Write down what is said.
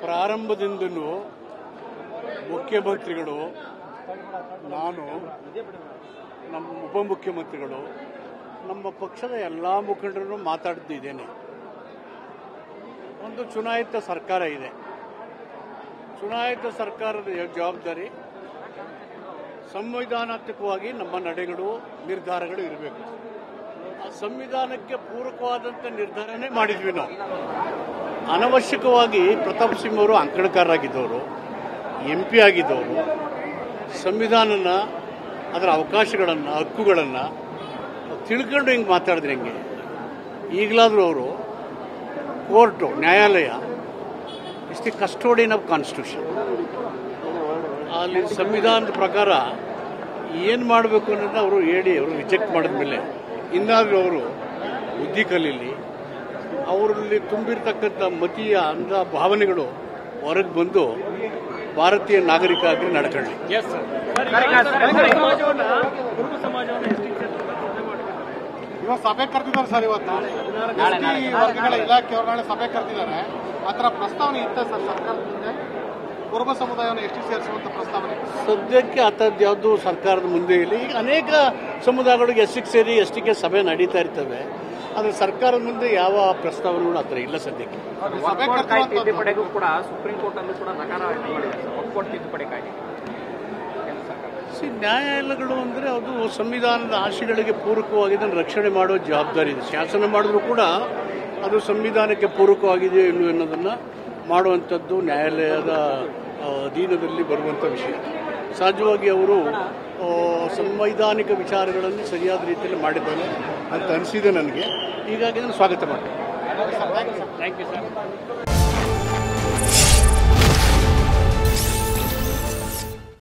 ಪ್ರಾರಂಭದಿಂದಲೂ ಮುಖ್ಯಮಂತ್ರಿಗಳು, ನಾನು, ನಮ್ಮ ಉಪಮುಖ್ಯಮಂತ್ರಿಗಳು, ನಮ್ಮ ಪಕ್ಷದ ಎಲ್ಲ ಮುಖಂಡರು ಮಾತಾಡ್ತಿದ್ದೇನೆ. ಒಂದು ಚುನಾಯಿತ ಸರ್ಕಾರ ಇದೆ. ಚುನಾಯಿತ ಸರ್ಕಾರದ ಜವಾಬ್ದಾರಿ ಸಂವಿಧಾನಾತ್ಮಕವಾಗಿ ನಮ್ಮ ನಡೆಗಳು, ನಿರ್ಧಾರಗಳು ಇರಬೇಕು. ಆ ಸಂವಿಧಾನಕ್ಕೆ ಪೂರಕವಾದಂಥ ನಿರ್ಧಾರನೇ ಮಾಡಿದ್ವಿ ನಾವು. ಅನವಶ್ಯಕವಾಗಿ ಪ್ರತಾಪ್ ಸಿಂಹ ಅವರು ಅಂಕಣಕಾರರಾಗಿದ್ದವರು, MP ಆಗಿದ್ದವರು, ಸಂವಿಧಾನನ, ಅದರ ಅವಕಾಶಗಳನ್ನು, ಹಕ್ಕುಗಳನ್ನು ತಿಳ್ಕೊಂಡು ಹಿಂಗೆ ಮಾತಾಡಿದ್ರೆ ಹೆಂಗೆ? ಈಗಲಾದರೂ ಅವರು ಕೋರ್ಟು, ನ್ಯಾಯಾಲಯ is the custodian of constitution. ಅಲ್ಲಿ ಸಂವಿಧಾನದ ಪ್ರಕಾರ ಏನು ಮಾಡಬೇಕು ಅನ್ನೋದನ್ನ ಅವರು ಹೇಳಿ ಅವರು ರಿಜೆಕ್ಟ್ ಮಾಡಿದ್ಮೇಲೆ ಇನ್ನಾದರೂ ಅವರು ಬುದ್ಧಿ ಕಲೀಲಿ. ಅವರಲ್ಲಿ ತುಂಬಿರ್ತಕ್ಕಂಥ ಮತೀಯ ಅಂಧ ಭಾವನೆಗಳು ಹೊರಗೆ ಬಂದು ಭಾರತೀಯ ನಾಗರಿಕ ಆಗಿ ನಡ್ಕೊಳ್ಳಿ. ಇವಾಗ ಸಭೆ ಕರೆದಿದ್ದಾರೆ ಸರ್. ಇವತ್ತು ವರ್ಗಗಳ ಇಲಾಖೆಯವರು ನಾಳೆ ಸಭೆ ಕರೆದಿದ್ದಾರೆ. ಆ ಥರ ಪ್ರಸ್ತಾವನೆ ಇತ್ತ ಸರ್ ಸರ್ಕಾರದ ಮುಂದೆ ಕುರುಬ ಸಮುದಾಯವನ್ನು ಎಷ್ಟು ಸೇರಿಸುವಂತ ಪ್ರಸ್ತಾವನೆ? ಸದ್ಯಕ್ಕೆ ಅಂಥದ್ದು ಯಾವುದು ಸರ್ಕಾರದ ಮುಂದೆ ಇಲ್ಲ. ಈಗ ಅನೇಕ ಸಮುದಾಯಗಳಿಗೆ ಎಸ್ಟಿಗೆ ಸೇರಿ ಎಸ್ಟಿಗೆ ಸಭೆ ನಡೀತಾ ಇರ್ತವೆ. ಆದರೆ ಸರ್ಕಾರದ ಮುಂದೆ ಯಾವ ಪ್ರಸ್ತಾವನೆಗಳು ಆ ಥರ ಇಲ್ಲ ಸದ್ಯಕ್ಕೆ. ತಿದ್ದುಪಡಿಗೂ ಕೂಡ ಸುಪ್ರೀಂ ಕೋರ್ಟ್ ಅಲ್ಲೂ ಕೂಡ ನಕಾರ ಒಕ್ಕೂಟ ತಿದ್ದುಪಡಿ ಕಾಯ್ದೆ. ನ್ಯಾಯಾಲಯಗಳು ಅಂದರೆ ಅದು ಸಂವಿಧಾನದ ಆಶಯಗಳಿಗೆ ಪೂರಕವಾಗಿ ಅದನ್ನು ರಕ್ಷಣೆ ಮಾಡುವ ಜವಾಬ್ದಾರಿ ಇದೆ. ಶಾಸನ ಮಾಡಿದ್ರು ಕೂಡ ಅದು ಸಂವಿಧಾನಕ್ಕೆ ಪೂರಕವಾಗಿದೆ ಅನ್ನೋದನ್ನು ಮಾಡುವಂಥದ್ದು ನ್ಯಾಯಾಲಯದ ಅಧೀನದಲ್ಲಿ ಬರುವಂಥ ವಿಷಯ. ಸಹಜವಾಗಿ ಅವರು ಸಂವೈಧಾನಿಕ ವಿಚಾರಗಳನ್ನು ಸರಿಯಾದ ರೀತಿಯಲ್ಲಿ ಮಾಡಿದ್ದಾರೆ ಅಂತ ಅನಿಸಿದೆ ನನಗೆ. ಹೀಗಾಗಿ ನಾನು ಸ್ವಾಗತ ಮಾಡ್ತೀನಿ. Thank you sir.